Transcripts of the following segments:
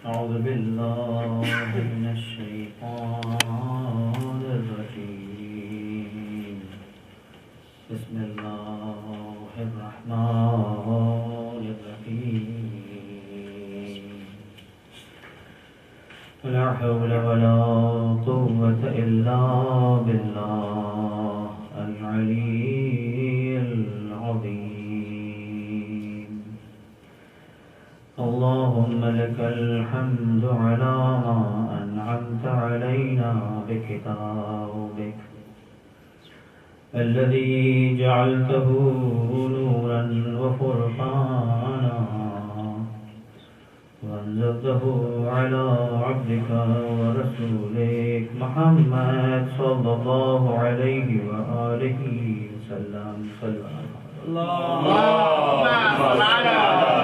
أعوذ بالله من الشيطان الرجيم بسم الله الرحمن الرحيم لا حول ولا قوة إلا بالله العلي العظيم اللهم لك الحمد على ما أنعمت علينا بكتابك الذي جعلته نورا وفرقانا وأنزلته على عبدك ورسولك محمد صلى الله عليه وآله وسلم اللهم صل على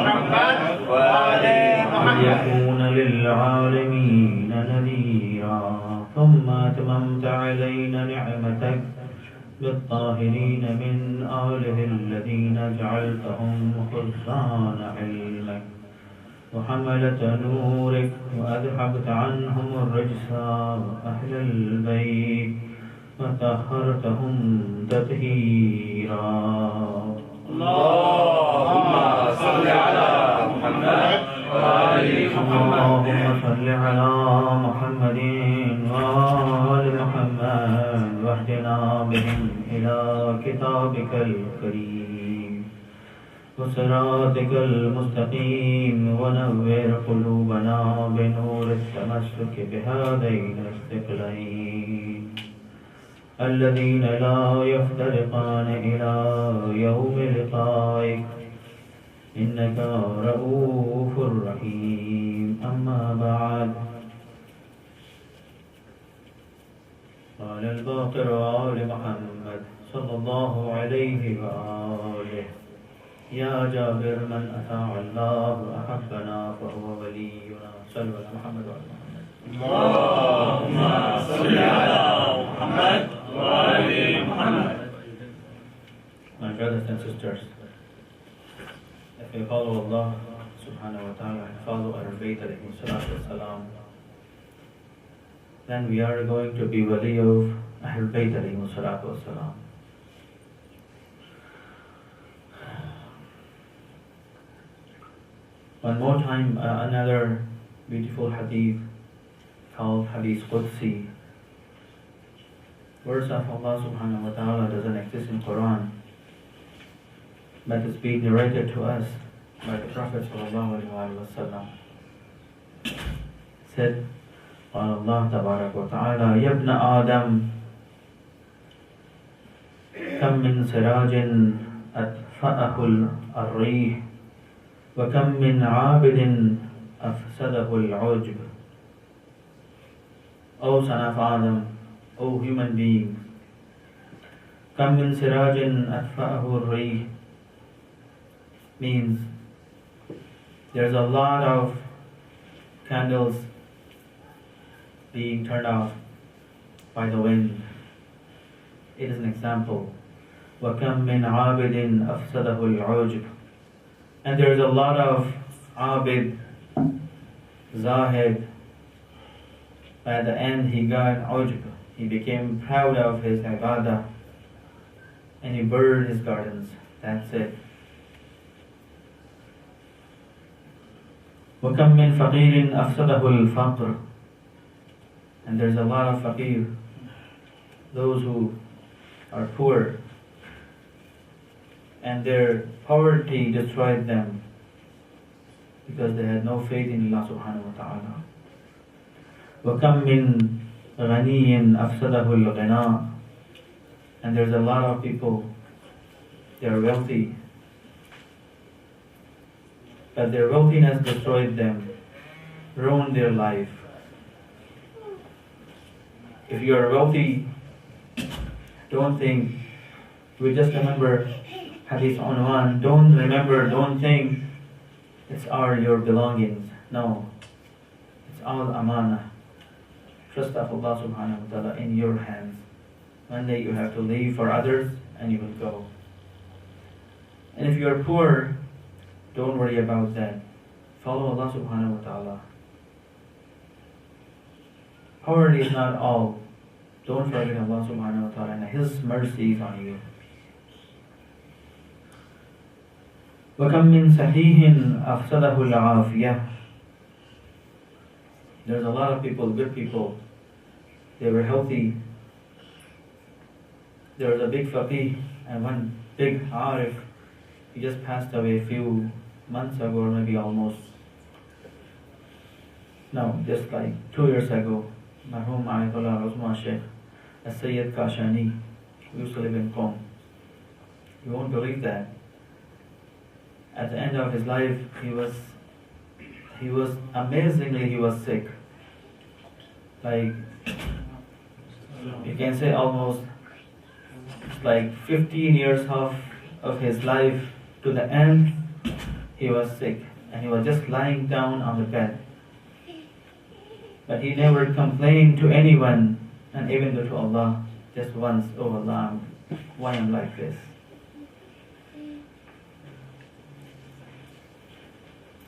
محمد وآل محمد ليكون للعالمين نذيرا ثم أتممت علينا نعمتك بالطاهرين من آله الذين جعلتهم خزان علمك وحملة نورك وأذهبت عنهم الرجس أهل البيت وطهرتهم تطهيرا اللهم صل على محمد وآل محمد اللهم صل على محمد وآل محمد واهدنا بهم إلى كتابك الكريم وصراطك المستقيم ونور قلوبنا بنور التمسك بهذين الثقلين الذين لا يفترقان إلى يوم لقائك إنك رؤوف رحيم أما بعد قال الباقر آل محمد صلى الله عليه وآله يا جابر من أطاع الله أحبنا فهو ولينا صلوا على محمد وعلى محمد اللهم صل على محمد وآل محمد. My brothers and sisters, if we follow Allah subhanahu wa ta'ala and follow Ahlul Bayt alayhi salatu wasalam, then we are going to be wali of Ahlul Bayt alayhi salatu wasalam. One more time, another beautiful hadith called Hadith Qudsi. Words of Allah subhanahu wa ta'ala doesn't exist in Quran, but it's being narrated to us by the Prophet sallallahu alaihi wasallam. Said, Allah tabarak wa ta'ala, Ya ibn Adam, kam min sirajin atfa'ahu al-rih, wa kam min abidin afsadahu al-ujb. O son of Adam, O human being, kam min sirajin atfa'ahu al-rih means there's a lot of candles being turned off by the wind. It is an example. وَكَمْ مِنْ عَابِدٍ أَفْسَدَهُ الْعُجْبِ. And there's a lot of abid, zahid. At the end he got ujb. He became proud of his ibadah and he burned his gardens. That's it. وَكَمْ مِنْ فَقِيرٍ أَفْسَدَهُ الْفَقْرِ. And there's a lot of faqir, those who are poor, and their poverty destroyed them because they had no faith in Allah subhanahu wa ta'ala. وَكَمْ مِنْ غَنِيٍّ أَفْسَدَهُ الْغِنَى. And there's a lot of people, they are wealthy, but their wealthiness destroyed them, ruined their life. If you are wealthy, don't think, we just remember Hadith Unwan, don't think it's your belongings. No, it's all amana. Trust of Allah subhanahu wa ta'ala in your hands. One day you have to leave for others and you will go. And if you are poor, don't worry about that. Follow Allah subhanahu wa ta'ala. Poverty is not all. Don't forget Allah subhanahu wa ta'ala and His mercies on you. وَكَمْ مِنْ صَحِيحٍ أَفْسَدَهُ الْعَافِيَةِ. There's a lot of people, good people. They were healthy. There was a big faqih and one big arif. He just passed away a few months ago, or maybe almost. No, just like 2 years ago. Marhum Ayatollah Uzma Sheikh Sayyid Kashani, who used to live in Qom. You won't believe that. At the end of his life, he was amazingly, he was sick. Like, you can say almost like 15 years of his life to the end, he was sick. And he was just lying down on the bed. But he never complained to anyone, and even to Allah, just once, oh Allah, why I'm like this?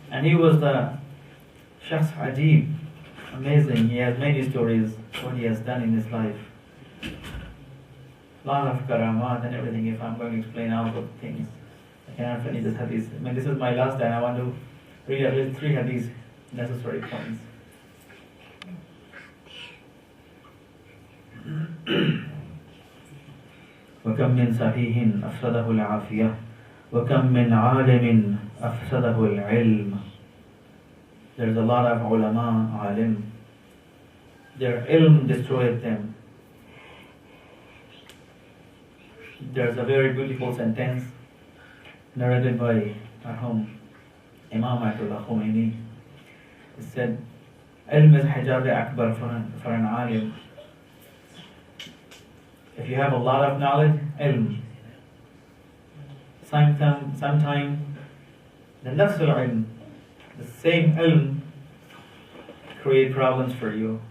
And he was the shakhs ajib, amazing. He has many stories, what he has done in his life. A lot of karamat and everything. If I'm going to explain all those things, I cannot finish this hadith. I mean, this is my last time. I want to read at least 3 hadiths, necessary points. وكم من صحيح أفسده العافية وكم من عالم أفسده العلم. There's a lot of ulama, alim. Their ilm destroyed them. There's a very beautiful sentence narrated by Imam Ayatollah Khomeini. It said, ilm is hijab akbar for an alim. If you have a lot of knowledge, ilm. Sometime the nafs al-ilm, the same ilm, create problems for you.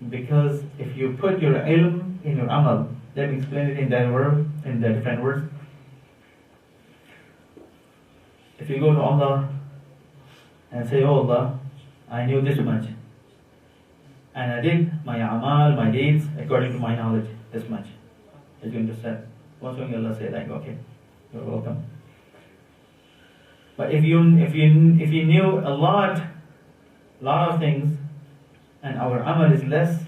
Because if you put your ilm in your amal, let me explain it in that word, in the different words. If you go to Allah and say, oh Allah, I knew this much, and I did my amal, my deeds, according to my knowledge, this much. He's going to say, once when Allah say like, okay, you're welcome. But if you knew a lot of things, and our amal is less,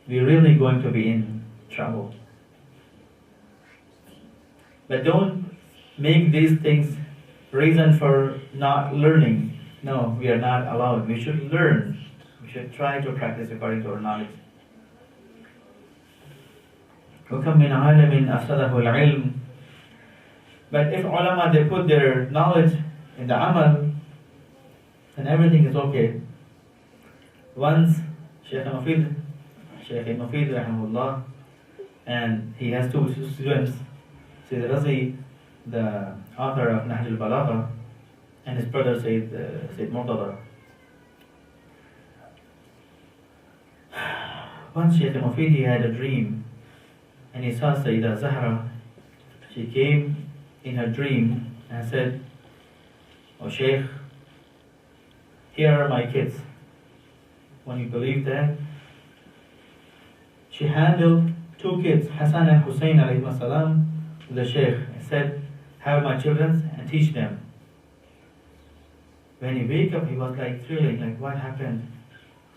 we're really going to be in trouble. But don't make these things reason for not learning. No, we are not allowed. We should learn. We should try to practice according to our knowledge. وَكَمْ مِنْ عَالَمٍ أَفْسَدَهُ الْعِلْمِ. But if ulama, they put their knowledge in the amal, then everything is okay. Once, Sheikh Mufid rahimahullah, and he has 2 students, Sayyid Razi, the author of Nahj al-Balagha, and his brother Sayyid Murtada. Once Sheikh Mufid, he had a dream, and he saw Sayyidah Zahra. She came in her dream and said, oh Sheikh, here are my kids. When you believe that, she handled 2 kids, Hassan and Hussein alayhi salam, to the Sheikh and said, have my children and teach them. When he wake up, he was like thrilling, like what happened?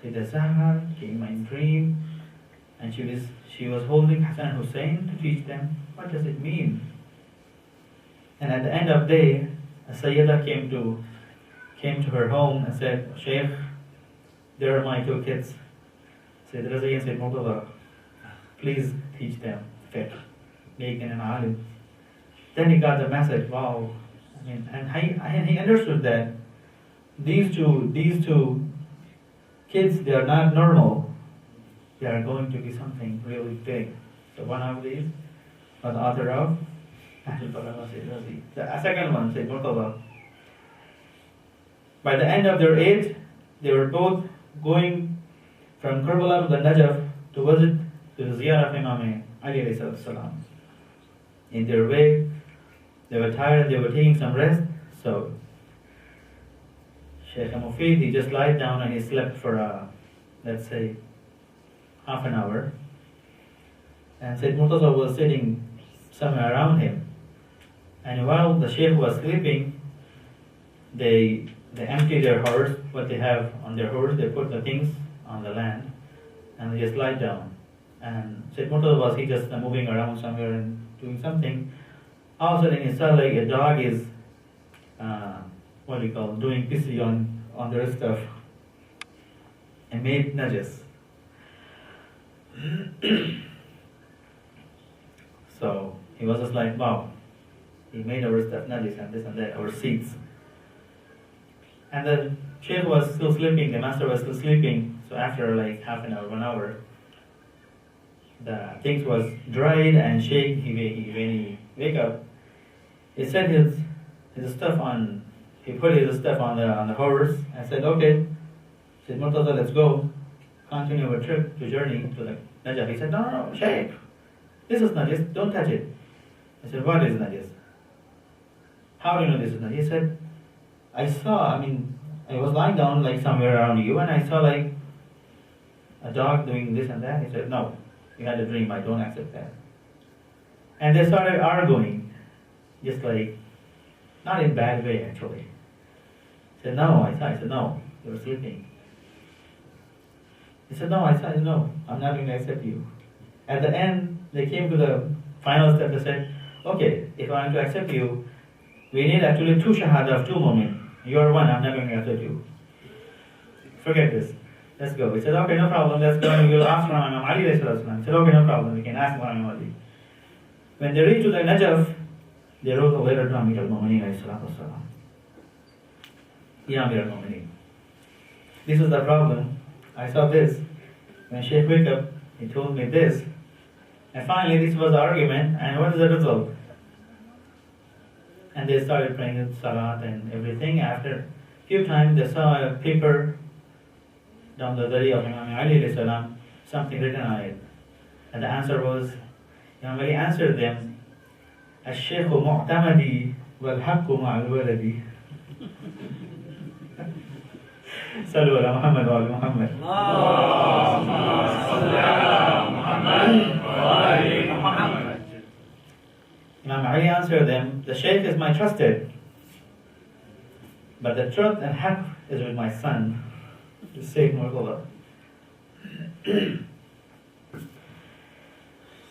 Sayyidah Zahra came in my dream, and she was holding Hassan and Hussein to teach them. What does it mean? And at the end of the day, a Sayyidah came to her home and said, Sheikh, there are my 2 kids. Sayyid Razi and Sayyid Murtada, please teach them fiqh, make them an alim. Then he got the message, wow. I mean, and he understood that these two kids, they are not normal. They are going to be something really big. So one of these was the author of the second one, Sayyid Murtada. By the end of their age, they were both going from Karbala to the Najaf to visit the ziyarah of Imam Ali alayhi salam. In their way, they were tired, they were taking some rest, so Sheikh Mufid, he just lied down and he slept for let's say half an hour, and Sayyid Murtaza was sitting somewhere around him. And while the sheikh was sleeping, they empty their horse, what they have on their horse, they put the things on the land, and they just lie down. And Sayyid Murtaza was just moving around somewhere and doing something. All of a sudden he saw like a dog is, doing pissy on their stuff, and made najas. So he was just like, wow, he made our stuff najas and this and that, our seats. And the sheikh was still sleeping, the master was still sleeping, so after like half an hour, 1 hour, the things was dried and sheikh, when he wake up, he set his stuff on, he put his stuff on the horse and said, okay, said Murtaza, let's go, continue our trip to journey to the Najaf. He said, no, sheikh, this is Najis, don't touch it. I said, what is Najis? How do you know this is Najis? He said, I was lying down like somewhere around you and I saw like a dog doing this and that. He said, no, you had a dream, I don't accept that. And they started arguing, just like, not in a bad way actually. He said, no, I said, no, you were sleeping. He said, no, I said, no, I'm not going to accept you. At the end, they came to the final step. They said, okay, if I'm to accept you, we need actually 2 shahada of 2 moments. You are one, I'm not going to accept you. Forget this. Let's go. He said, okay, no problem, let's go and we'll ask for Imam Ali. He said, okay, no problem, we can ask for Imam Ali. When they reached to the Najaf, they wrote a letter to Amir al-Mu'mineen. Ya Amir al-Mu'mineen, this is the problem. I saw this. When Sheikh wake up, he told me this. And finally, this was the argument, and what is the result? And they started praying salat and everything. After a few times, they saw a paper down the dari of Imam Ali, something written on it. And the answer was, Imam Ali answered them, Al-Sheikh mu'tamadi wal-haqqu ma'al-waladi. Sallu ala Muhammad wa ala Muhammad. Allahumma salli ala Muhammad wa ali Muhammad. Imam Ali answered them, the Sheikh is my trusted, but the truth and haqq is with my son, the Sheikh Murtaza.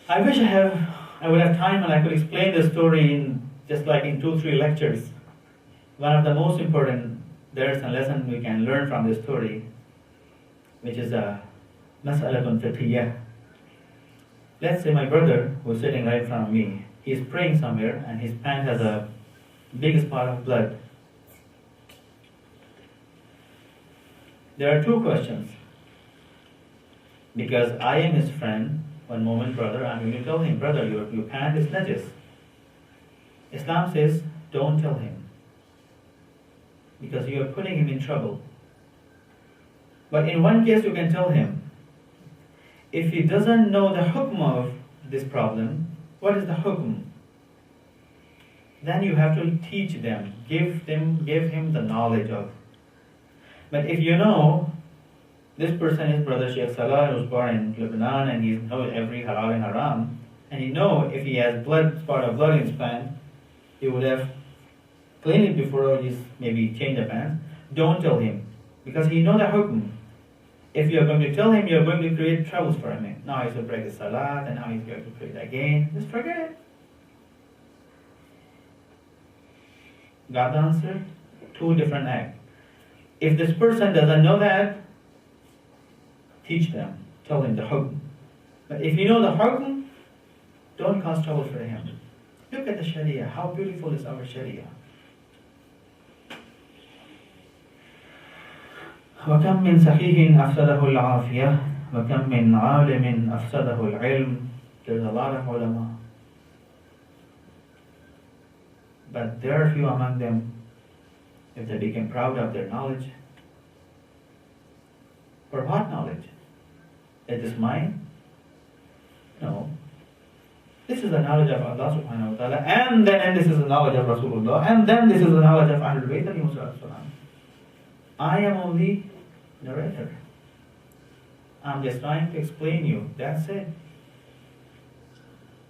I wish I would have time and I could explain the story in just like in 2-3 lectures. One of the most important dars and lesson we can learn from this story, which is a mas'alatun fiqhiyah. Let's say my brother who's sitting right in front of me, he's praying somewhere and his pant has a big spot of blood. There are 2 questions. Because I am his friend, one moment, brother, I'm going to tell him, brother, your pant is najis. Islam says, don't tell him, because you are putting him in trouble. But in one case you can tell him. If he doesn't know the hukm of this problem, what is the hukm? Then you have to teach them, give him the knowledge of. But if you know, this person is Brother Sheikh Salah, who was born in Lebanon, and he knows every halal and haram, and you know if he has spot of blood in his pants, he would have cleaned it before he maybe change the pants. Don't tell him, because he knows the hukm. If you're going to tell him, you're going to create troubles for him. Now he's going to break the salat, and now he's going to pray it again. Just forget it. Got the answer? 2 different acts. If this person doesn't know that, teach them. Tell him the hukm. But if you know the hukm, don't cause trouble for him. Look at the Sharia. How beautiful is our Sharia. وَكَمْ مِنْ صَحِيحٍ أَفْسَدَهُ الْعَافِيَةِ وَكَمْ مِنْ عَالِمٍ أَفْسَدَهُ الْعِلْمِ. There's a lot of ulama, but there are few among them, if they became proud of their knowledge. For what knowledge? Is this mine? No. This is the knowledge of Allah subhanahu wa ta'ala, and then this is the knowledge of Rasulullah, and then this is the knowledge of Ahlul Bayt alayhi salam. I am only narrator. I'm just trying to explain you. That's it.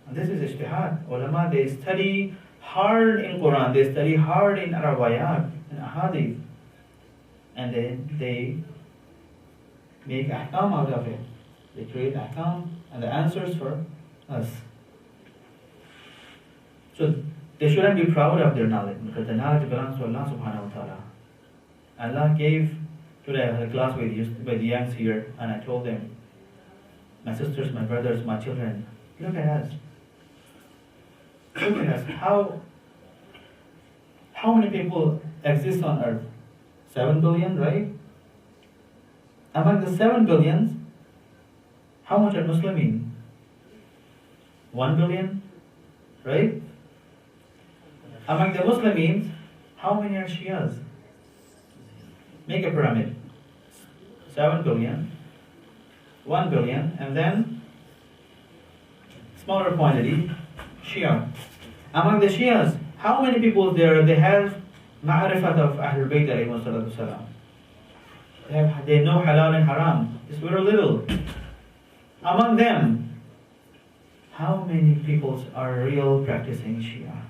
And this is ijtihad. Ulama, they study hard in Quran, they study hard in Rawayat, in Ahadith. And they make ahkam out of it. They create ahkam and the answers for us. So they shouldn't be proud of their knowledge, because the knowledge belongs to Allah subhanahu wa ta'ala. Allah gave, today I had a class with the youngs here, and I told them, my sisters, my brothers, my children, look at us. Look at us. How many people exist on earth? 7 billion, right? Among the 7 billions, how much are muslimeen? 1 billion, right? Among the muslimeen, how many are Shias? Make a pyramid. 7 billion, 1 billion, and then smaller quantity, Shia. Among the Shias, how many people there they have ma'rifat of Ahlul Bayt alayhi salatu salam? They know halal and haram. It's very little. Among them, how many people are real practicing Shia?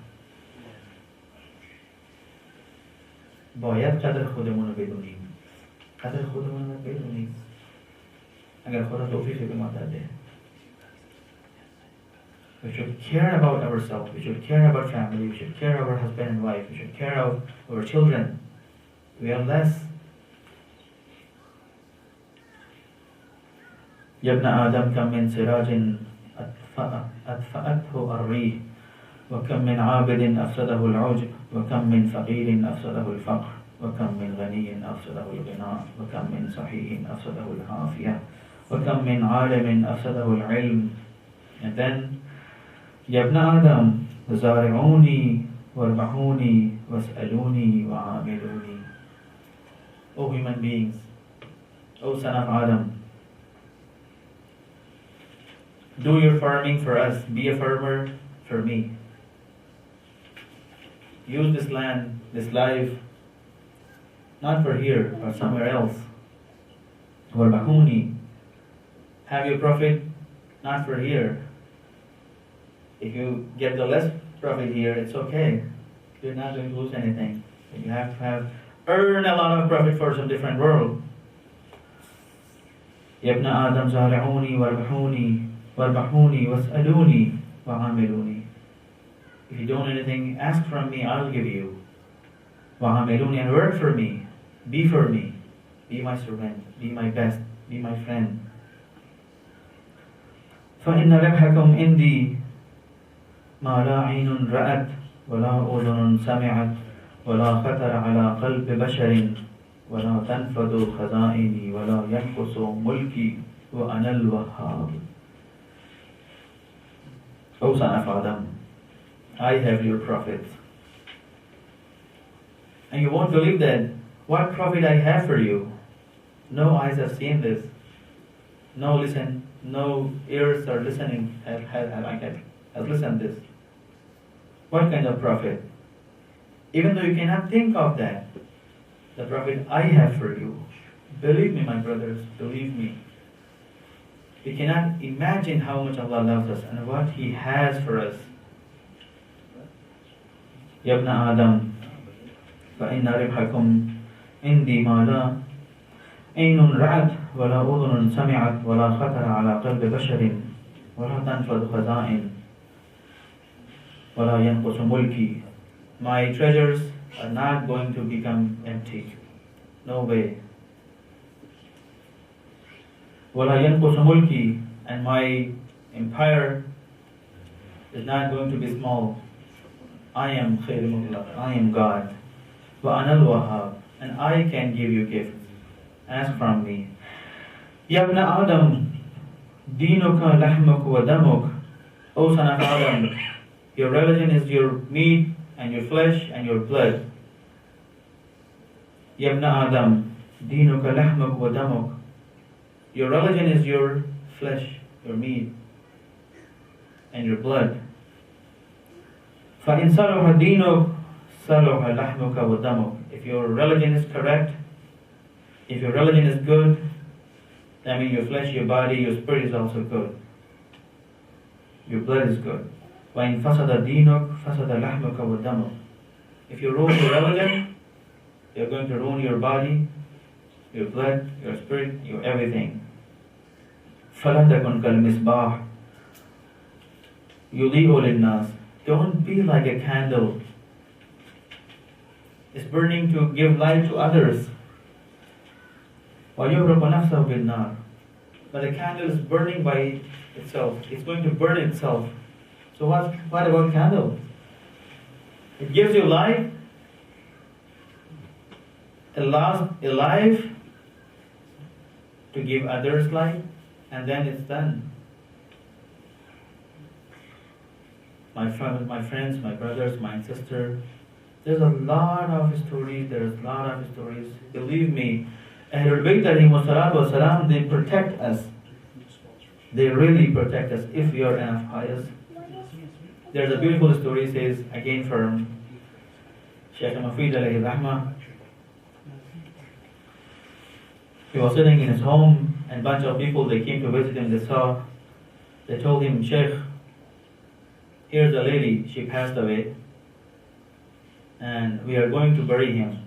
باید قدر خودمون رو بدونیم. قدر خودمون رو بدونیم. اگر خدا توفیق به ما داده. We should care about ourselves. We should care about family. We should care about husband and wife. We should care about our children. We are less. يا ابن آدم كم من سراج أطفأته الريح وكم من عابد أفسده العجب وكم من فقير أفسده الفقر وكم من غني أفسده الغناء وكم من صحيح أفسده العافية وكم من عالم أفسده العلم. And then يا ابن آدم زارعوني واربحوني واسألوني وعاملوني. O human beings, O son of Adam, do your farming for us, be a farmer for me. Use this land, this life, not for here, but somewhere else. وَارْبَحُونِي. Have your profit, not for here. If you get the less profit here, it's okay. You're not going to lose anything. You have to earn a lot of profit for some different world. يَا ابْنَ آدَمْ زَارِعُونِي وَارْبَحُونِي وَاسْأَلُونِي وَعَامِلُونِي. If you don't anything, ask from me, I'll give you. وَعَامِلُونِي, and work for me. Be for me. Be my servant. Be my best. Be my friend. فَإِنَّ رَبْحَكُمْ عِنْدِي مَا لَا عَيْنٌ رَأَتْ وَلَا أُذُنٌ سَمِعَتْ وَلَا خَطَرَ عَلَى قَلْبِ بَشَرٍ وَلَا تَنْفَذُ خَزَائِنِي وَلَا يَنْقُصُ مُلْكِي وَأَنَا الْوَهَّابُ. O son of Adam, I have your prophets. And you won't believe that. What prophet I have for you? No eyes have seen this. No ears are listening have listened this. What kind of prophet? Even though you cannot think of that, the prophet I have for you. Believe me, my brothers, believe me. We cannot imagine how much Allah loves us and what He has for us. يَا ابْنَ آدَمْ فَإِنَّ رِبْحَكُمْ عِنْدِي مَا لَا عَيْنٌ رَأَتْ وَلَا أُذُنٌ سَمِعَتْ وَلَا خَطَرَ عَلَى قَلْبِ بَشَرٍ وَلَا تَنْفَذُ خَزَائِنِ وَلَا يَنْقُصُ مُلْكِي. My treasures are not going to become empty. No way. وَلَا يَنْقُصُ مُلْكِي, and my empire is not going to be small. I am خير مطلق. I am God. وَأَنَا الْوَهَّابُ, and I can give you gifts. Ask from me. يَا ابْنَ آدَمْ دِينُكَ لَحْمُكَ وَدَمُكَ. O son of Adam, your religion is your meat and your flesh and your blood. يَا ابْنَ آدَمْ دِينُكَ لَحْمُكَ وَدَمُكَ. Your religion is your flesh, your meat, and your blood. فَإِنْ صَلُحَ دِينُكَ صَلُحَ لَحْمُكَ وَدَمُكَ. If your religion is correct, if your religion is good, That means your flesh, your body, your spirit is also good. Your blood is good. وَإِن فَسَدَ دِينُكَ فَسَدَ لَحْمُكَ وَدَمُكَ. If you ruin your religion, you're going to ruin your body, your blood, your spirit, your everything. فَلَا تَكُنْ كَالْمِصْبَاحِ يُضِيءُ لِلنَّاسِ. Don't be like a candle. It's burning to give light to others. وَيُبْرِقُ نَفْسَهُ بِالنَّارِ. But the candle is burning by itself. It's going to burn itself. So what about candle? It gives you light. It allows a life to give others light, and then it's done. My friends, my brothers, my sister, there's a lot of stories. Believe me, Ahlul Bayt alayhimus salatu wasalam, they protect us. They really protect us if we are enough pious. There's a beautiful story, says again from Sheikh Ammar Haider alayhi rahmah. He was sitting in his home, and a bunch of people, they came to visit him. They told him, Sheikh, here's a lady, she passed away, and we are going to bury him.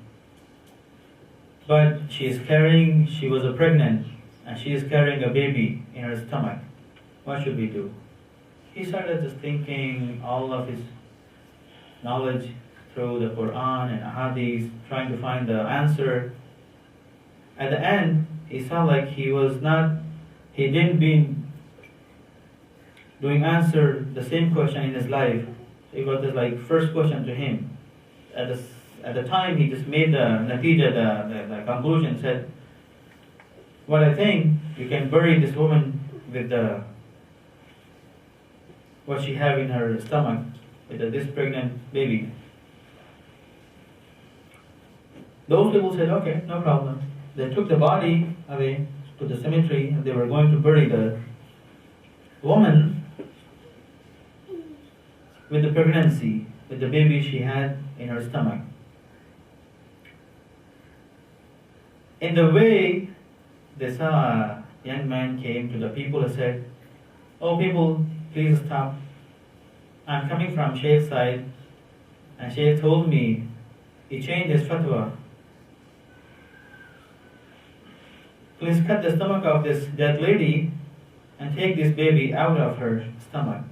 But she was pregnant, and she is carrying a baby in her stomach. What should we do? He started just thinking all of his knowledge through the Quran and Hadith, trying to find the answer. At the end, he saw like he didn't be doing answer the same question in his life. It was the first question to him. At the time, he just made the natija, the conclusion, said, what I think, you can bury this woman with what she have in her stomach, with this pregnant baby. Those people said, okay, no problem. They took the body away to the cemetery, and they were going to bury the woman with the pregnancy, with the baby she had in her stomach. In the way, they saw a young man came to the people and said, oh people, please stop. I'm coming from Sheikh's side, and Sheikh told me he changed his fatwa. Please cut the stomach of this dead lady and take this baby out of her stomach.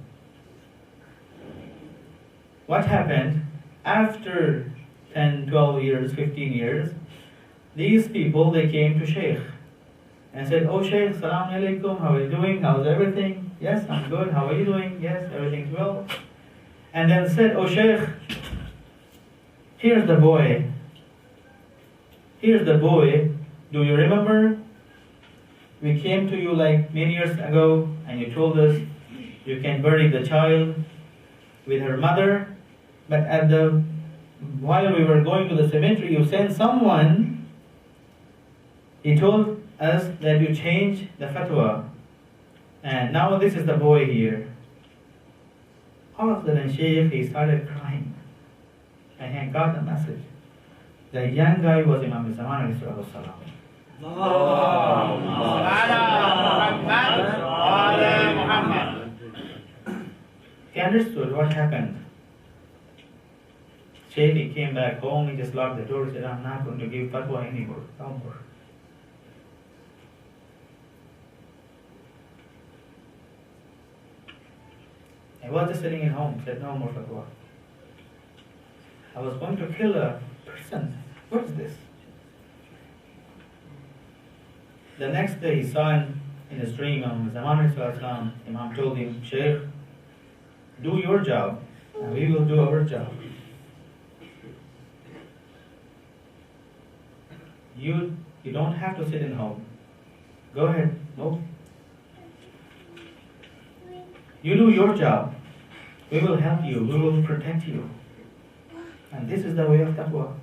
What happened? After 10, 12 years, 15 years, these people, they came to Sheikh and said, oh Sheikh, Salaam Alaikum, how are you doing? How's everything? Yes, I'm good. How are you doing? Yes, everything's well. And then said, oh Sheikh, here's the boy. Here's the boy. Do you remember? We came to you like many years ago, and you told us you can bury the child with her mother, but while we were going to the cemetery, you sent someone. He told us that you changed the fatwa, and now this is the boy here. All of a sudden, Sheikh, he started crying, and he got the message. The young guy was Imam Zaman alayhi salam. He understood what happened. Sheikh, he came back home, he just locked the door, he said, I'm not going to give fatwa anymore, no more. I was just sitting at home, said, no more fatwa. I was going to kill a person. What is this? The next day he saw in his dream, Imam told him, Sheikh, do your job, and we will do our job. You don't have to sit in home. Go ahead, no. You do your job. We will help you. We will protect you. And this is the way of taqwa.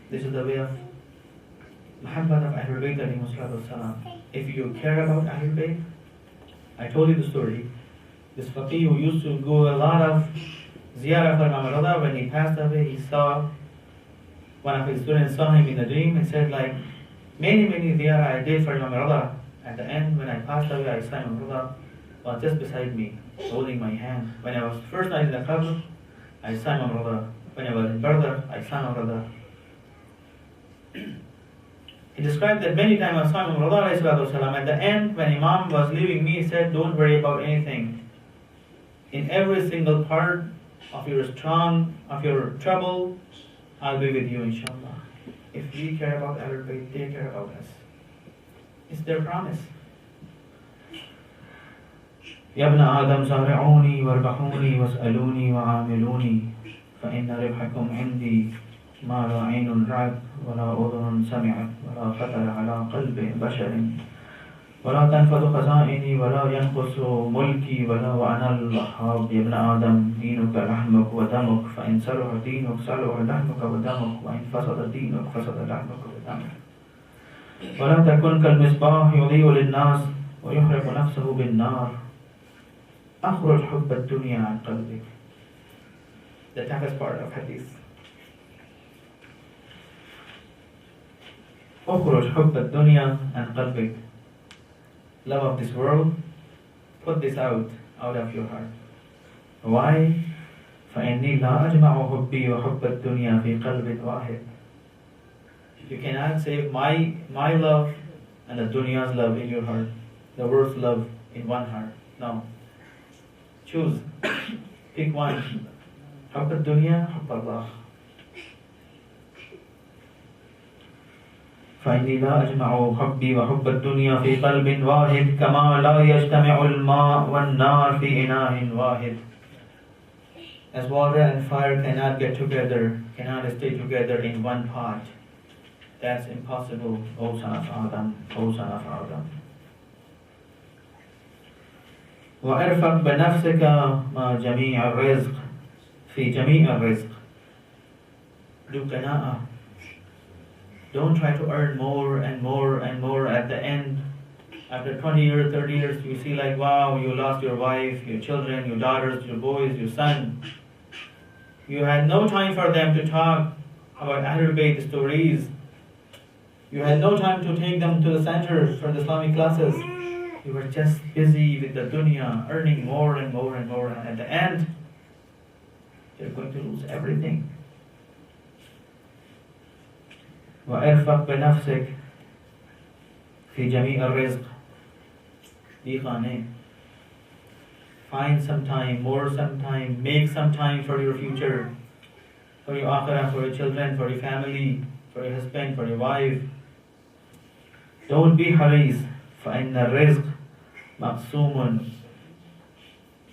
This is the way of Muhammad of Ahlul Bayt alayhimus salam. If you care about Ahlul Bayt, I told you the story. This faqih who used to go a lot of ziyarah for Imam Rada, when he passed away, he saw one of his students saw him in a dream and said like, Many ziyarah I did for my brother. At the end, when I passed away, I saw my brother was just beside me, holding my hand. When I was first night in the qabr, I saw my brother. When I was in brother, I saw my brother. He described that many times I saw my brother. At the end, when Imam was leaving me, he said, don't worry about anything. In every single part of your trouble, I'll be with you, inshallah. If we care about Ahlul Bayt, they care about us. It's their promise. يا ابن آدم زارعوني واربحوني واسألوني وعاملوني فإن ربحكم عندي ما لا عين رأت ولا أذن سمعت ولا خطر على قلب بشر ولا تنفذ خزائني ولا ينقص ملكي وأنا الوهاب. يا ابن آدم دينك لحمك ودمك فإن صلح دينك صلح لحمك ودمك وإن فسد دينك فسد لحمك ودمك. ولا تكن كالمصباح يضيء للناس ويحرق نفسه بالنار. أخرج حب الدنيا عن قلبك. The toughest part of hadith. أخرج حب الدنيا عن قلبك. Love of this world, put this out of your heart. Why? فإني لا أجمع حبي وحب الدنيا في قلب واحد. You cannot save my love and the dunya's love in your heart, the world's love in one heart. No. Choose. Pick one. حب الدنيا حب الله. فإني لا أجمع حبي وحب الدنيا في قلب واحد كما لا يجتمع الماء والنار في إناء واحد. As water and fire cannot get together, cannot stay together in one pot. That's impossible, O son of Adam, O son of Adam. وارفق بنفسك مع جميع الرزق في جميع الرزق. Do qana'a. Don't try to earn more and more and more. At the end, after 20 years, 30 years, you see like, wow, you lost your wife, your children, your daughters, your boys, your son. You had no time for them to talk about Ahlul Bayt stories. You had no time to take them to the center for the Islamic classes. You were just busy with the dunya, earning more and more and more. And at the end, you're going to lose everything. وارفق بنفسك في جميع الرزق. Be khane. Find some time, more some time, make some time for your future, for your akhirah, for your children, for your family, for your husband, for your wife. Don't be haris. فإن الرزق مقسوم.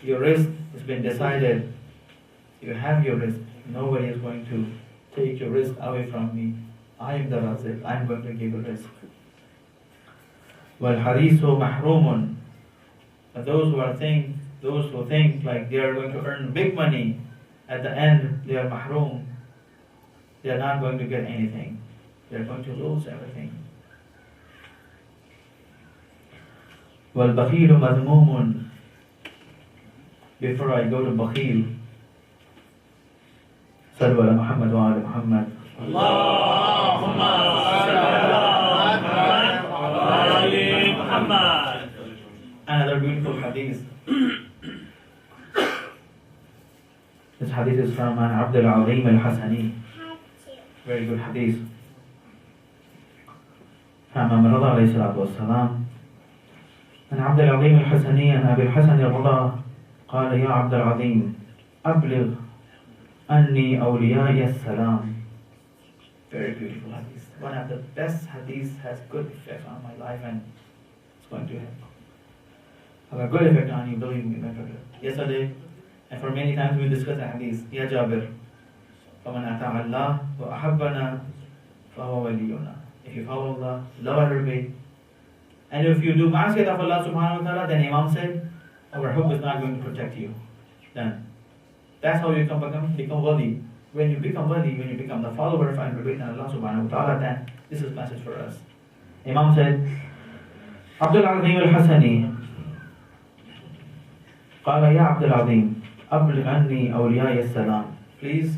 Your risk has been decided. You have your risk. Nobody is going to take your risk away from me. I am the razik. I am going to give you risk. وَالْحَرِيسُ مَحْرُومٌ. But those who think like they are going to earn big money, at the end they are mahroom. They are not going to get anything. They are going to lose everything. وَالْبَخِيلُ مَذْمُومٌ. Before I go to Bakhil, صلوا على محمد وعلى محمد. اللهم صل على محمد. Another beautiful hadith. This hadith is from Abdul Azim al-Hasani. Very good hadith. From Ammar Haider alayhi salatu wassalam. And Abdul Azim al-Hasani and Abi al-Hasan al-Rida قال يا عبد العظيم أبلغ أني أولياء السلام. Very beautiful hadith. One of the best hadiths has good effect on my life and it's going to have a good effect on you, believe me, my brother. Yesterday, and for many times we discussed the hadith. Ya Jabir, فَمَنْ أَتَعَ اللَّهِ وَأَحَبَّنَا فَهُوَ وَلِيُّنَا. If you follow Allah, love Ahlul Bayt, and if you do ma'asiyat of Allah subhanahu wa ta'ala, then Imam said, our hope is not going to protect you. Then, that's how you become wali. When you become wali, when you become the follower of Ahlul Bayt and Allah subhanahu wa ta'ala, then this is a message for us. Imam said, Abdul Azim al-Hasani, قال يا عبد العظيم أبلغ عني أولياء السلام. Please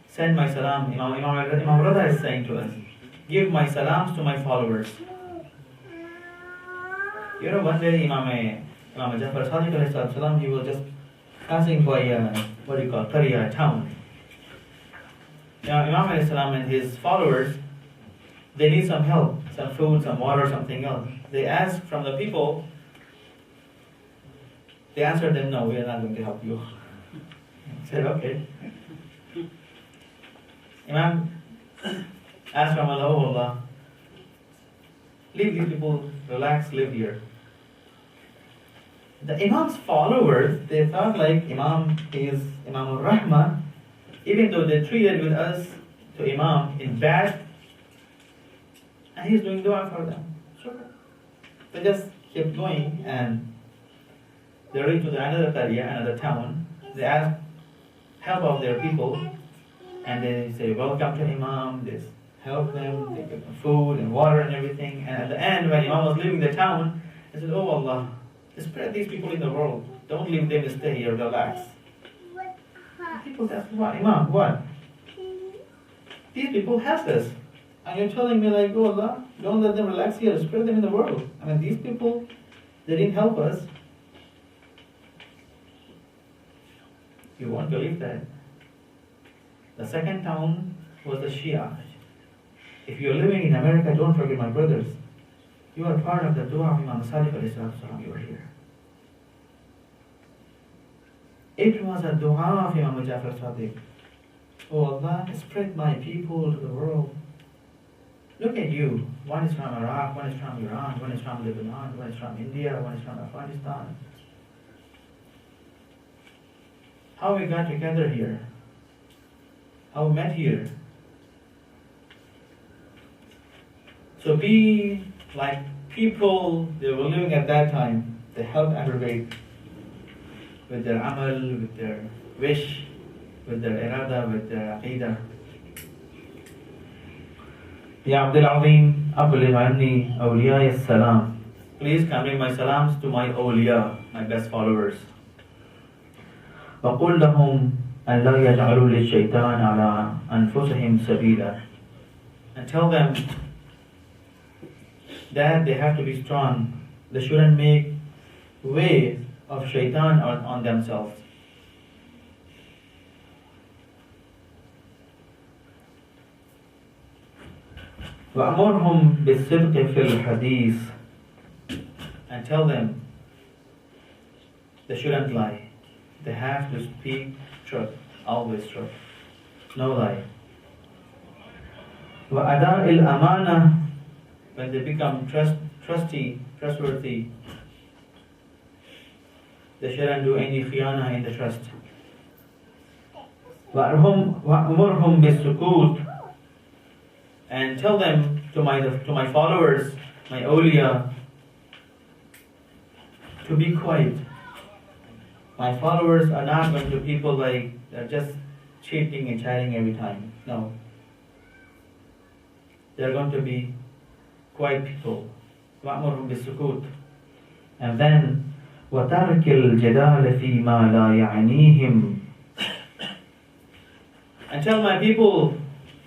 send my salam. Imam Rada is saying to us, give my salams to my followers. You know, one day Imam Jafar Sadiq alayhi salam, he was just passing by what do you call Qaria town. Now Imam alayhi salam and his followers, they need some help, some food, some water, something else. They asked from the people. They answered them, no, we are not going to help you. Said, okay. Imam asked from Allah, oh Allah, leave these people, relax, live here. The Imam's followers, they thought like Imam is Imam al-Rahmah, even though they treated with us to Imam in bad, and he's doing dua for them. Sure. They just kept going, and they reached to another area, another town. They asked help of their people, and they say, welcome to Imam, this help them, they give them food and water and everything. And at the end, when Imam was leaving the town, they said, oh Allah, spread these people in the world. Don't leave them to stay here, relax. People ask, what, Imam, what? These people help us. And you're telling me like, oh Allah, don't let them relax here, spread them in the world. I mean, these people, they didn't help us. You won't believe that. The second town was the Shia. If you're living in America, don't forget my brothers. You are part of the dua of Imam Sadiq alayhi salam, you are here. It was a dua of Imam Jafar Sadiq. Oh Allah, spread my people to the world. Look at you. One is from Iraq, one is from Iran, one is from Lebanon, one is from India, one is from Afghanistan. How we got together here? How we met here? So be like people they were living at that time. They help aggregate with their amal, with their wish, with their irada, with their aqidah. Ya Abdul Azim, abligh anni awliya as-salam. Please convey my salams to my awliya, my best followers. وَقُلْ لَهُمْ أَنْ لَا يَجْعَلُوا لِلشَّيْطَانِ عَلَىٰ أَنفُسِهِمْ سَبِيلًا. And tell them that they have to be strong. They shouldn't make way of shaitan on themselves. وَأَمُرْهُمْ بِالصِّدْقِ فِي الْحَدِيثِ. And tell them they shouldn't lie. They have to speak truth, always truth, no lie. وَأَدَاءِ الْأَمَانَةِ. When they become trustworthy, they shouldn't do any khiyana in the trust. وَأَمُرْهُمْ بِالسُّكُوتِ. And tell them to my followers, my awliya, to be quiet. My followers are not going to be people like they're just cheating and chatting every time. No. They're going to be quiet people. وَأْمُرْهُمْ بِالسُّكُوتِ. And then وَتَرْكِ الْجَدَالَ فِي مَا لَا يَعْنِيهِمْ. And tell my people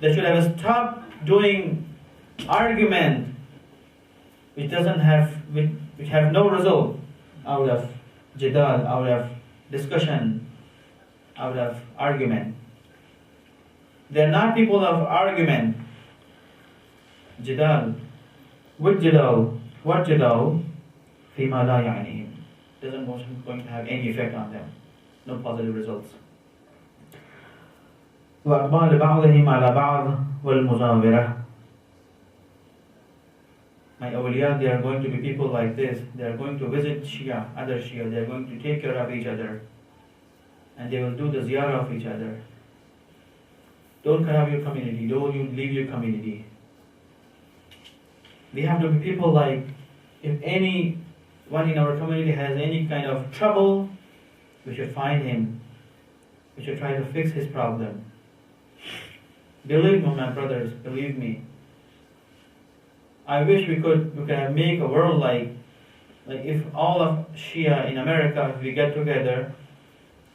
they should have stopped doing argument which have no result out of jadal, out of discussion, out of argument. They're not people of argument. Jadal. What jadal? What jadal? فِيمَا لَا يَعْنِيهِمْ. Doesn't going to have any effect on them. No positive results. وَأَقْبَالِ بَعْضِهِمْ عَلَى بَعْضٍ وَالْمُزَاوِرَةِ. My awliya, they are going to be people like this. They are going to visit Shia, other Shia. They are going to take care of each other. And they will do the ziyarah of each other. Don't cut off your community. Don't you leave your community. We have to be people like, if anyone in our community has any kind of trouble, we should find him. We should try to fix his problem. Believe me, my brothers, believe me. I wish we could make a world like if all of Shia in America, if we get together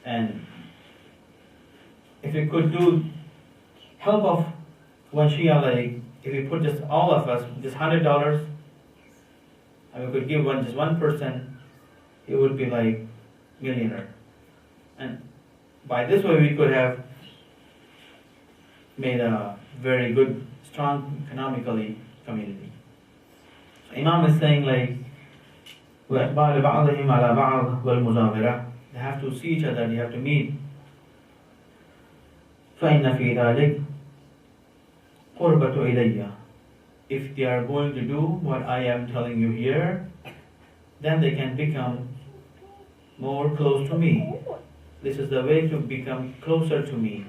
and if we could do help of one Shia, like if we put just all of us, just $100, and we could give just one person, it would be like millionaire. And by this way we could have made a very good, strong economically community. So Imam is saying like, وَإِقْبَالِ بَعْضِهِمْ عَلَى بَعْضٍ وَالْمُجَاوِرَةِ. They have to see each other, they have to meet. فَإِنَّ فِي ذَلِكَ قُرْبَةُ إِلَيَّ. If they are going to do what I am telling you here, then they can become more close to me. This is the way to become closer to me.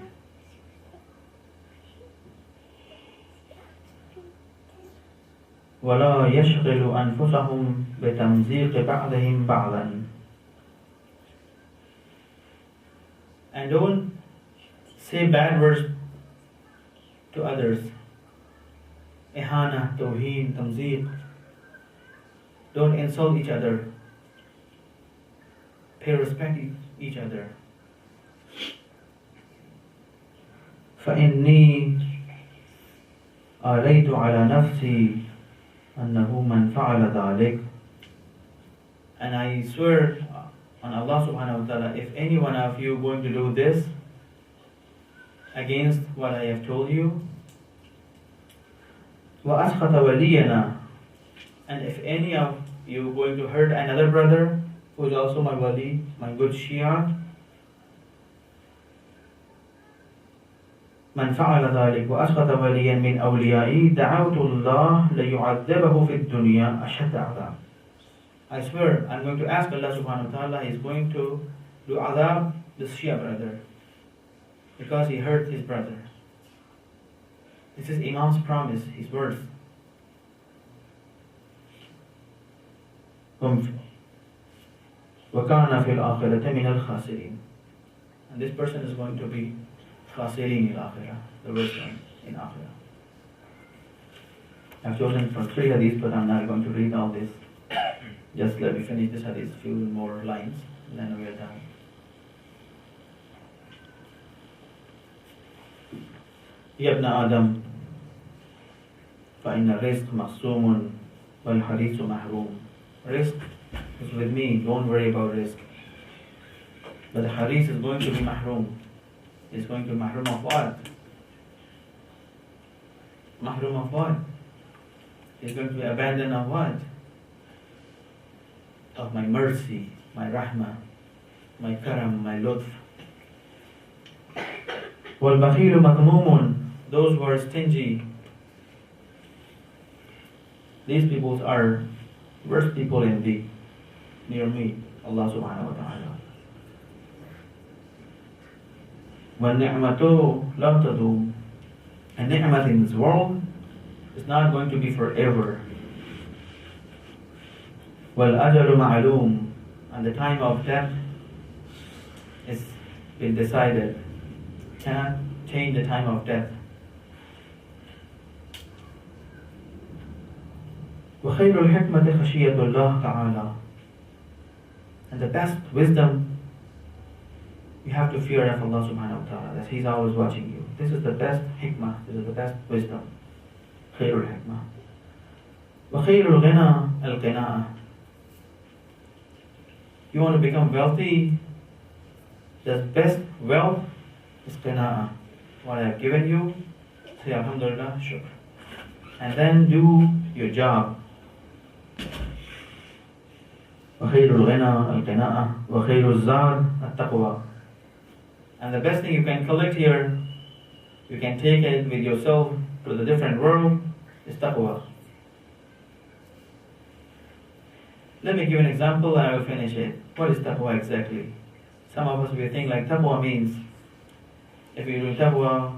وَلَا يَشْغِلُ أَنفُسَهُمْ بِتَمْزِيقِ بَعْضِهِمْ بَعْضًا. And don't say bad words to others. Ihana, tawheen, tamzeeq. Don't insult each other. Pay respect each other. فَإِنِّي آلَيْتُ عَلَى نَفْسِي أَنَّهُ مَنْ فَعَلَ ذَلِكَ. And I swear on Allah subhanahu wa ta'ala, if any one of you going to do this against what I have told you, وَأَسْخَطَ وَلِيَّنَا, and if any of you going to hurt another brother who is also my wali, my good Shia, من فعل ذلك وأسخط وليا من أوليائي دعوت الله ليعذبه في الدنيا أشد عذاب. I swear, I'm going to ask Allah subhanahu wa ta'ala, He's going to do azab this Shia brother because he hurt his brother. This is Imam's promise, his words. وَكَانَ فِي الْآخِرَةِ مِنَ الْخَاسِرِينَ. And this person is going to be khasirin in akhirah, the worst one in akhirah. I've chosen from 3 hadiths, but I'm not going to read all this. Just let me finish this hadith, few more lines, and then we are done. يا ابن آدم فإن الرزق مقسوم والحريص محروم. Risk is with me, don't worry about risk. But the haris is going to be mahroom. It's going to be mahroom of what? Mahroom of what? It's going to be abandoned of what? Of my mercy, my rahmah, my karam, my lutf. وَالْبَخِيلُ مَذْمُومٌ. Those who are stingy, these people are worst people near me, Allah subhanahu wa ta'ala. وَالنِّعْمَةُ لَا تَدُومُ. And ni'mat in this world is not going to be forever. وَالْأَجَلُ مَعْلُومٌ. And the time of death is been decided. Cannot change the time of death. وَخَيْرُ الْحِكْمَةِ خَشِيَّةُ اللَّهِ تَعَالَى. And the best wisdom, you have to fear of Allah subhanahu wa ta'ala, that He's always watching you. This is the best hikmah, this is the best wisdom. خَيْرُ الْحِكْمَةِ. وَخَيْرُ الْغِنَى الْقِنَاءَ. You want to become wealthy? The best wealth is qina'ah. What I have given you, say alhamdulillah, shukr. And then do your job. وَخَيْرُ الْغِنَى الْقِنَاءَ وَخَيْرُ الزَّادِ التَّقْوَى. And the best thing you can collect here, you can take it with yourself to the different world, is taqwa. Let me give an example and I will finish it. What is taqwa exactly? Some of us will think like taqwa means, if we do taqwa,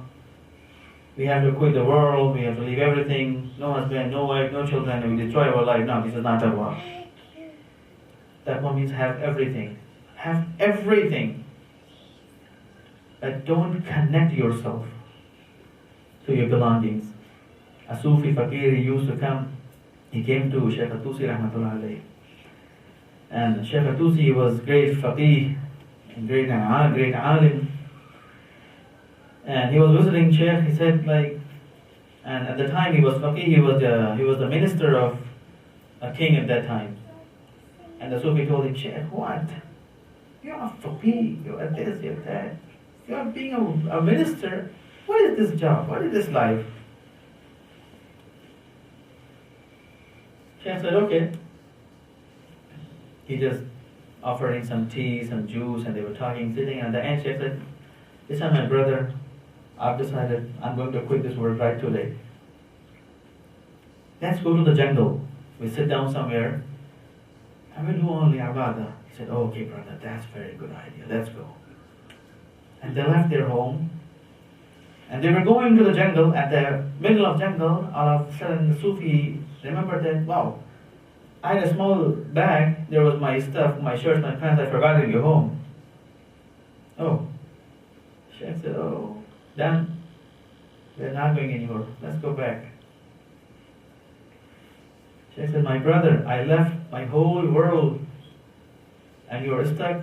we have to quit the world, we have to leave everything, no husband, no wife, no children, and we destroy our life. No, this is not taqwa. Taqwa means have everything. Have everything. But don't connect yourself to your belongings. A Sufi fakir used to come, he came to Sheikh Tusi rahmatullah alayhi. And Sheikh Tusi was great faqih, great alim. And he was visiting Sheikh, he said like, And at the time he was faqih, he was the minister of a king at that time. And the Sufi told him, Sheikh, what? You are faqih, you are this, you are that. You are being a minister. What is this job? What is this life? Sheikh said, okay. He just offered him some tea, some juice, and they were talking, sitting. And at the end, Sheikh said, listen, my brother, I've decided I'm going to quit this work right today. Let's go to the jungle. We sit down somewhere and we do only ibadah. He said, oh, okay, brother, that's a very good idea. Let's go. And they left their home. And they were going to the jungle. At the middle of jungle, all of a sudden the Sufi remembered that, wow, I had a small bag. There was my stuff, my shirts, my pants. I forgot it at home. Oh. Sheikh said, oh, done. We're not going anymore. Let's go back. Sheikh said, my brother, I left my whole world and you're stuck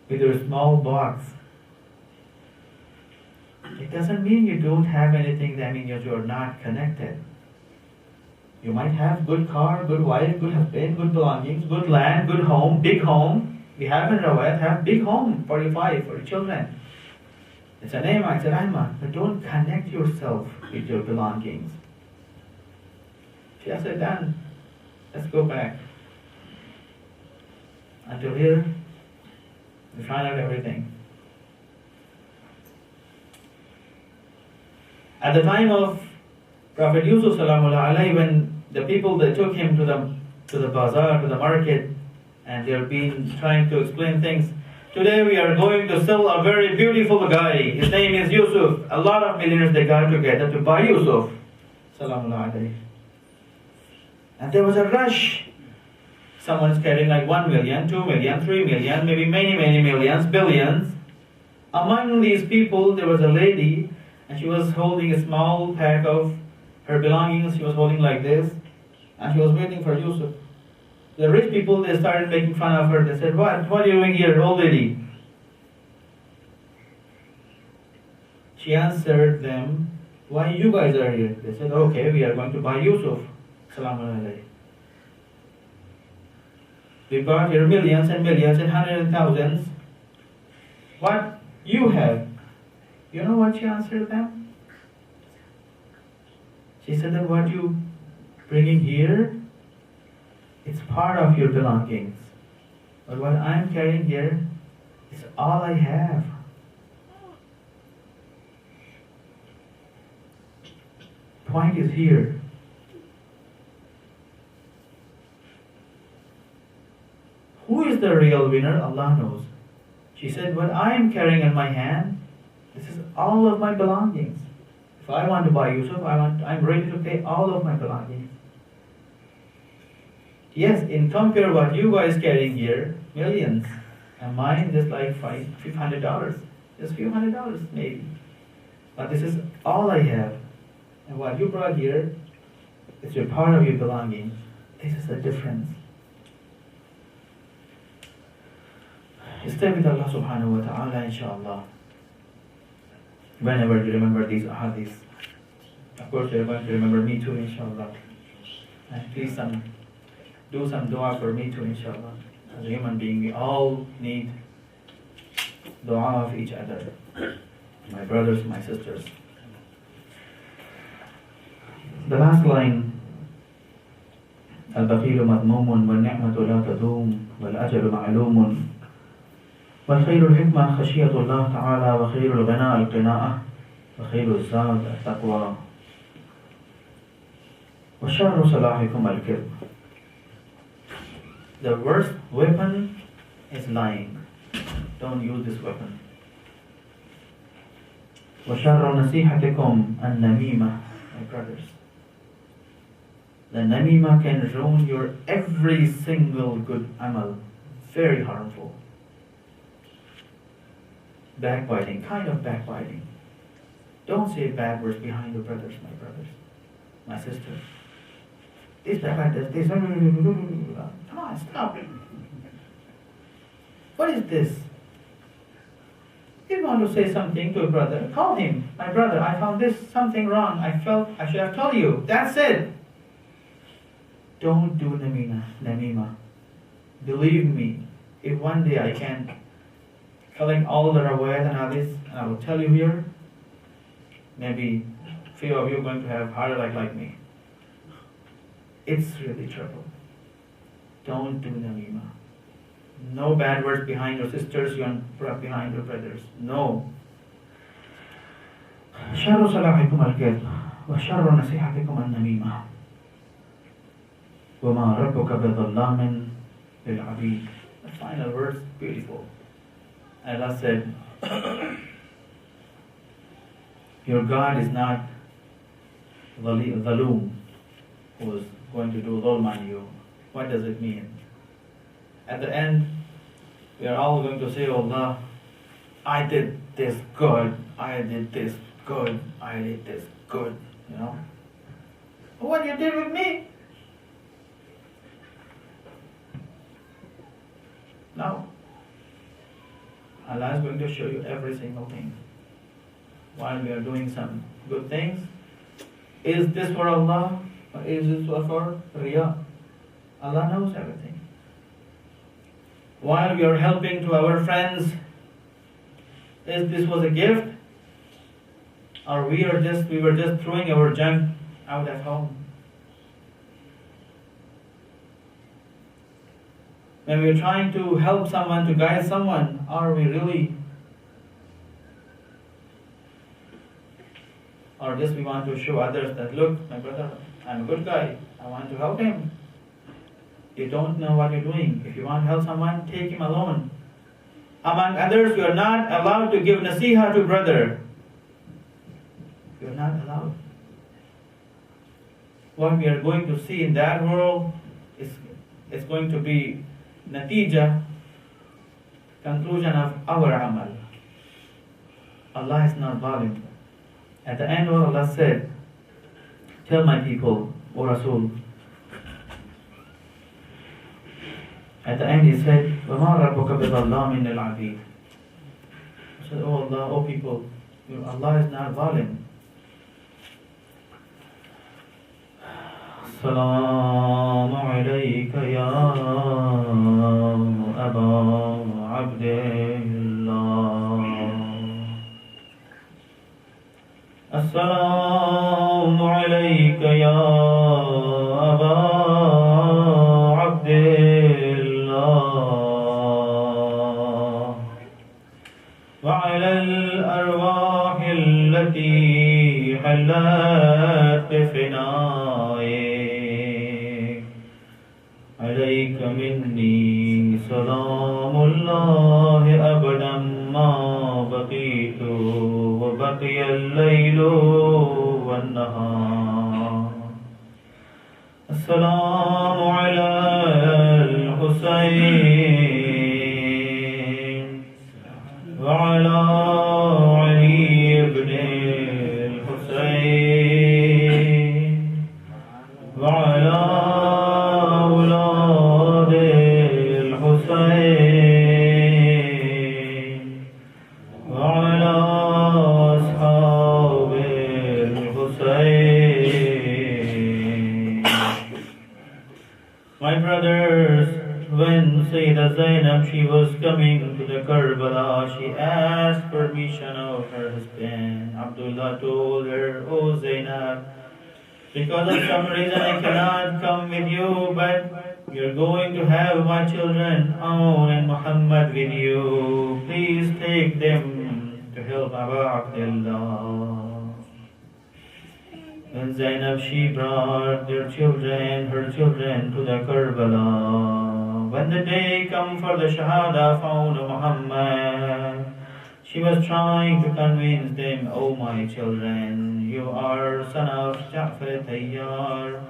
with your small box. It doesn't mean you don't have anything, that means you're not connected. You might have good car, good wife, good husband, good belongings, good land, good home, big home. We have in Rawat, have big home for your wife, for your children. It's a name, it's a rahmah, but don't connect yourself with your belongings. She said, done. Let's go back. Until here, we find out everything. At the time of Prophet Yusuf salamullah alayhi, when the people they took him to the bazaar, to the market, and they've been trying to explain things. Today we are going to sell a very beautiful guy. His name is Yusuf. A lot of millionaires they got together to buy Yusuf salamullah alayhi. And there was a rush. Someone is carrying like 1 million, 2 million, 3 million, maybe many, many millions, billions. Among these people, there was a lady, and she was holding a small pack of her belongings. She was holding like this, and she was waiting for Yusuf. The rich people, they started making fun of her. They said, what are you doing here, old lady? She answered them, why you guys are here? They said, okay, we are going to buy Yusuf. Salaam alayhi. We brought here millions and millions and hundreds and thousands. What you have? You know what she answered them? She said that what you bringing here, it's part of your belongings. But what I'm carrying here is all I have. Point is here. Who is the real winner? Allah knows. She said, what I am carrying in my hand, this is all of my belongings. If I want to buy Yusuf, I'm ready to pay all of my belongings. Yes, in compare what you guys carrying here, millions. And mine is like $500. Just few $100 maybe. But this is all I have. And what you brought here, it's a part of your belongings. This is the difference. Stay with Allah subhanahu wa ta'ala, inshallah. Whenever you remember these ahadith, of course you're going to remember me too, inshallah. And please do some dua for me too, inshallah. As a human being, we all need dua of each other. My brothers, my sisters. The last line, البخيل مذموم والنعمة لا تدوم والأجل معلوم وخير الحكمة خشية الله تعالى وخير الغناء القناعة وخير الزاد التقوى وشر صلاحكم الكذب. The worst weapon is lying. Don't use this weapon. وشر نصيحتكم النميمة. My brothers, the namima can ruin your every single good amal. Very harmful. Backbiting, kind of backbiting. Don't say bad words behind your brothers, my sisters. This backbiting, this. Come on, stop. What is this? If you want to say something to a brother, call him. My brother, I found this something wrong. I felt I should have told you. That's it. Don't do namima. Believe me, if one day I can collect all the rawayat and hadith, and I will tell you here, maybe few of you are going to have heart attack like me. It's really trouble. Don't do namima. No bad words behind your sisters, behind your brothers. No. شر صلاحكم الكذب وشر نصيحتكم النميمة وما ربك بظلام للعبيد. The final words, beautiful. Allah said, your God is not Zaloom, who is going to do dhulm on you. What does it mean? At the end, we are all going to say, oh Allah, I did this good, I did this good, I did this good, you know. What you did with me? No. Allah is going to show you every single thing. While we are doing some good things, is this for Allah or is this for Riya? Allah knows everything. While we are helping to our friends, is this was a gift? Or we were just throwing our junk out at home? When we are trying to help someone, to guide someone, are we really? Or just we want to show others that, look, my brother, I'm a good guy, I want to help him. You don't know what you're doing. If you want to help someone, take him alone. Among others, you are not allowed to give nasiha to brother. You are not allowed. What we are going to see in that world is going to be natija, conclusion of our amal. Allah is not zalim. At the end, what Allah said, tell my people, O Rasul. At the end, He said, وَمَا رَبُّكَ بِظَلَّامٍ لِلْعَبِيدِ. He said, oh Allah, O people, Allah is not zalim. السلام عليك يا أبا عبد الله السلام عليك يا أبا عبد الله وعلى الأرواح التي حلت بفنائك عليك مني سلام الله أبدا ما بقيت وبقي الليل والنهار السلام على الحسين وعلى علي بن الحسين وعلى أولاد الحسين وعلى أصحاب الحسين. My brothers, when Sayyidah Zainab, she was coming to the Karbala, she asked permission of her husband. Abdullah told her, oh Zainab, because of some reason I cannot come with you, but you're going to have my children, Aun and Muhammad, with you. Please take them to help Abu Abdullah. And Zainab, she brought her children to the Karbala. When the day come for the Shahada found Muhammad, she was trying to convince them, oh my children, you are son of Ja'far Tayyar,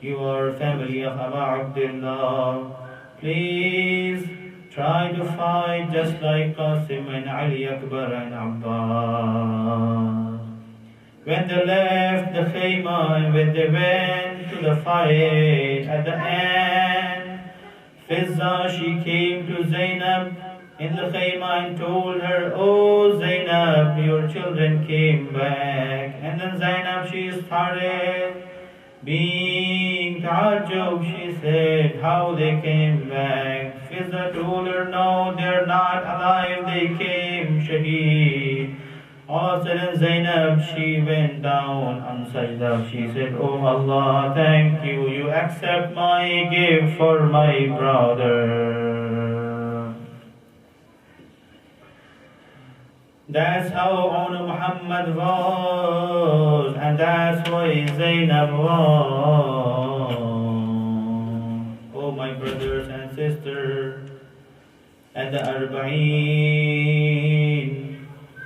you are family of Abu Abdullah. Please try to fight just like Qasim and Ali Akbar and Abbas. When they left the Khayma and when they went to the fight, at the end, Fizza, she came to Zainab in the Khayma and told her, oh Zainab, Zainab, your children came back. And then Zainab, she started being ta'ajjub. She said, how they came back. Fizza told her, no, they're not alive, they came shaheed. All of a sudden Zainab, she went down on sajda. She said, oh Allah, thank you, you accept my gift for my brother. That's how Ammar Muhammad was, and that's why Zainab was. Oh my brothers and sisters, at the Arba'een,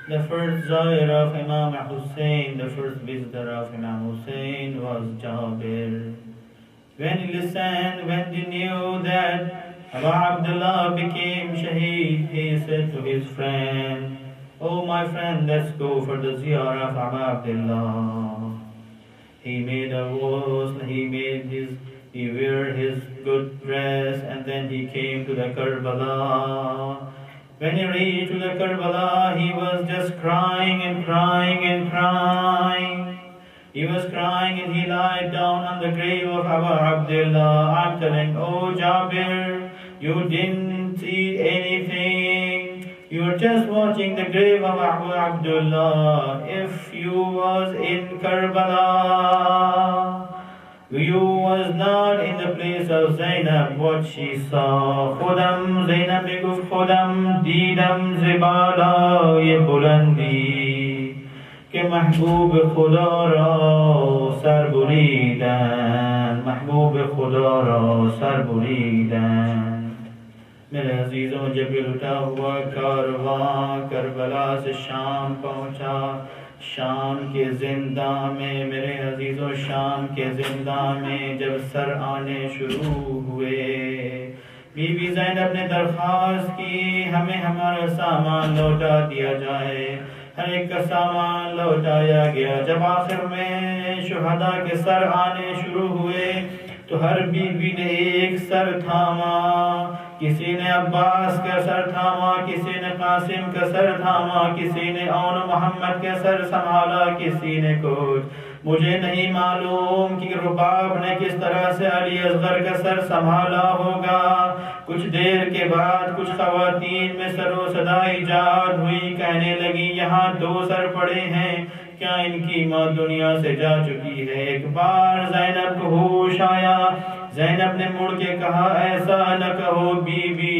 the first Zair of Imam Hussein, the first visitor of Imam Hussein was Jabir. When he listened, when he knew that Abu Abdullah became Shaheed, he said to his friend, oh my friend, let's go for the ziyarah of Abu Abdullah. He made a ghusl, he wear his good dress, and then he came to the Karbala. When he reached to the Karbala, he was just crying and crying and crying. He was crying and he lied down on the grave of Abu Abdullah. I'm telling, oh Jabir, you didn't see anything. You were just watching the grave of Abu Abdullah. If you was in Karbala, you was not in the place of Zainab, what she saw. Khudam, Zainab beguf khudam, didam zibala ye bulandi, ke mahboob khuda ra sar buridan, mahboob khuda ra sar buridan. मेरे अजीजों, जब ये लुटा हुआ कारवां Karbala से शाम पहुंचा, शाम के जिंदा में, मेरे अजीजों, शाम के जिंदा में जब सर आने शुरू हुए, बीबी ज़ैनब ने दरख्वास्त की, हमें हमारा सामान लौटा दिया जाए। हर एक का सामान लौटाया गया। जब आखिर में शुहदा के सर आने शुरू हुए तो हर बीवी ने एक सर थामा, किसी ने अब्बास का सर थामा, किसी ने कासिम का सर थामा, किसी ने औन मोहम्मद का सर संभाला, किसी ने कुछ। मुझे नहीं मालूम कि रुबाब ने किस तरह से अली असगर का सर संभाला होगा। कुछ देर के बाद कुछ खवातीन में सरो सदा इजाद हुई, कहने लगी यहाँ 2 सर पड़े हैं, क्या इनकी माँ दुनिया से जा चुकी है? एक बार ज़ैनब को होश आया, ज़ैनब ने मुड़ के कहा ऐसा न कहो बीबी,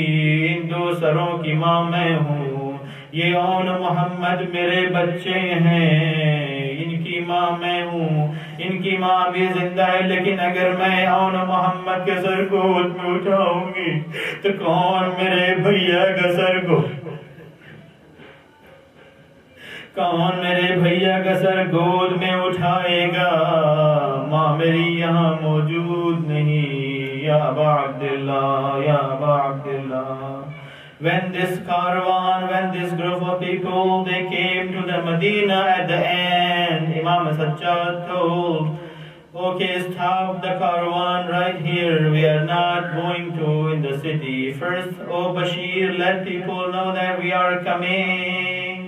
इन 2 सरों की माँ मैं हूँ, ये औन मोहम्मद मेरे बच्चे हैं, इनकी माँ मैं हूँ। इनकी माँ भी जिंदा है, लेकिन अगर मैं औन मोहम्मद के सर को गोद में उठाऊंगी तो कौन मेरे भैया का सर को कौन मेरे भैया का सर गोद में उठाएगा? माँ मेरी यहाँ मौजूद नहीं। या अबा अब्दुल्लाह, या अबा Abdullah. When this caravan, when this group of people, they came to the Medina at the end, Imam Sajjad told, okay, stop the caravan right here. We are not going to in the city. First, oh Bashir, let people know that we are coming.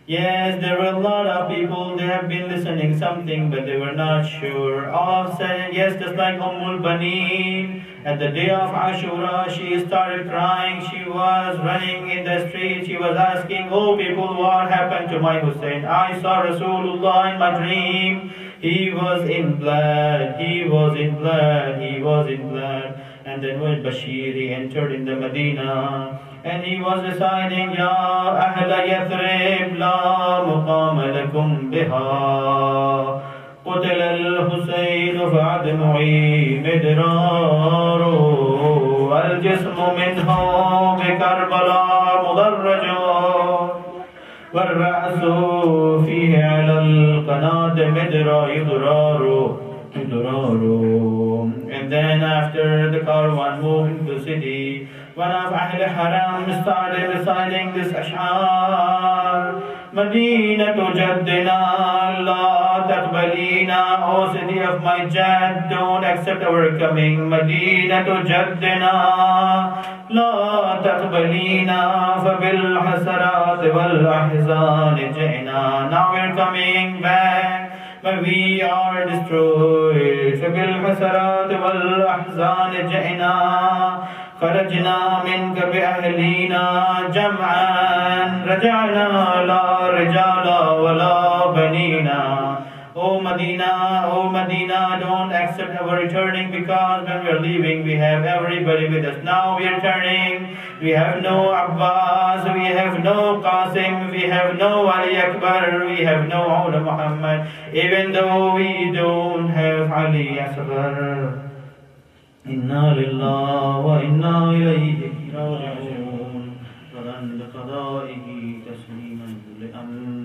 Yes, there were a lot of people, they have been listening something, but they were not sure. All of a sudden, yes, just like Ummul Baneen, at the day of Ashura, she started crying. She was running in the street. She was asking, oh people, what happened to my Hussein? I saw Rasulullah in my dream. He was in blood. He was in blood. He was in blood. And then when Bashir, he entered in the Medina, and he was reciting, Ya Ahla Yathrib la muqama lakum biha, قتل الحسين فعدمعي مدرار الجسم منه بكربلاء مدرج والرأس فيه على القناة مدرا يضرار. And then after the caravan moved into the city, one of Ahl Haram started reciting this ash'ar. Madinatu Jaddina, La Taqbalina, O city of my Jad, don't accept our coming. Madinatu Jaddina, La Taqbalina, Fabil Hasarat wal Ahzan Jaina. Now we're coming back, but we are destroyed. Fabil Hasarat wal Ahzan Jaina. خرجنا منك بأهلنا جمعا رجعنا لا رجال ولا بنينا. O Medina, don't accept our returning, because when we are leaving we have everybody with us. Now we are returning, we have no Abbas, we have no Qasim, we have no Ali Akbar, we have no Awla Muhammad, even though we don't have Ali Asghar. إنا لله وإنا إليه راجعون. فلن بقضائه تسليما لأمر